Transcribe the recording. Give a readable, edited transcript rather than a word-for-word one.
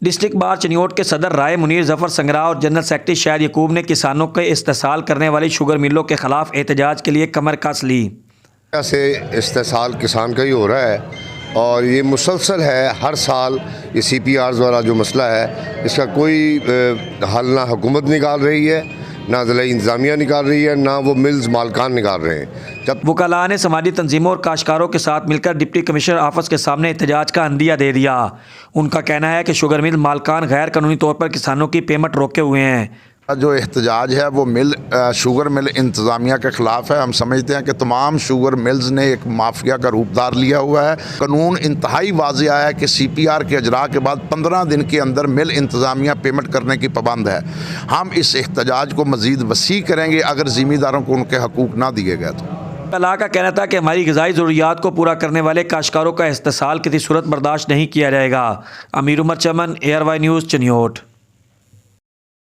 District bar Chiniot کے صدر رائے منیر ظفر سنگراہ اور جنرل سیکرٹری شاہد یعقوب نے کسانوں کے استحصال کرنے والی شوگر ملوں کے خلاف احتجاج کے لیے کمر کس لی۔ سے استحصال کسان کا ہی ہو رہا ہے اور یہ مسلسل ہے، ہر سال یہ سی پی آرز والا جو مسئلہ ہے اس کا کوئی حل نہ حکومت نکال رہی ہے، نہ ضلعی انتظامیہ نکال رہی ہے، نہ وہ ملز مالکان نکال رہے ہیں۔ وکلاء نے سماجی تنظیموں اور کاشتکاروں کے ساتھ مل کر ڈپٹی کمشنر آفس کے سامنے احتجاج کا عندیہ دے دیا۔ ان کا کہنا ہے کہ شوگر مل مالکان غیر قانونی طور پر کسانوں کی پیمنٹ روکے ہوئے ہیں۔ جو احتجاج ہے وہ شوگر مل انتظامیہ کے خلاف ہے۔ ہم سمجھتے ہیں کہ تمام شوگر ملز نے ایک مافیا کا روپ دار لیا ہوا ہے۔ قانون انتہائی واضح ہے کہ سی پی آر کے اجراء کے بعد 15 دن کے اندر مل انتظامیہ پیمنٹ کرنے کی پابند ہے۔ ہم اس احتجاج کو مزید وسیع کریں گے اگر ذمہ ان کے حقوق نہ دیے گئے تو۔ وکلاء کا کہنا تھا کہ ہماری غذائی ضروریات کو پورا کرنے والے کاشتکاروں کا استحصال کسی صورت برداشت نہیں کیا جائے گا۔ امیر عمر چمن، ARY نیوز، چنیوٹ۔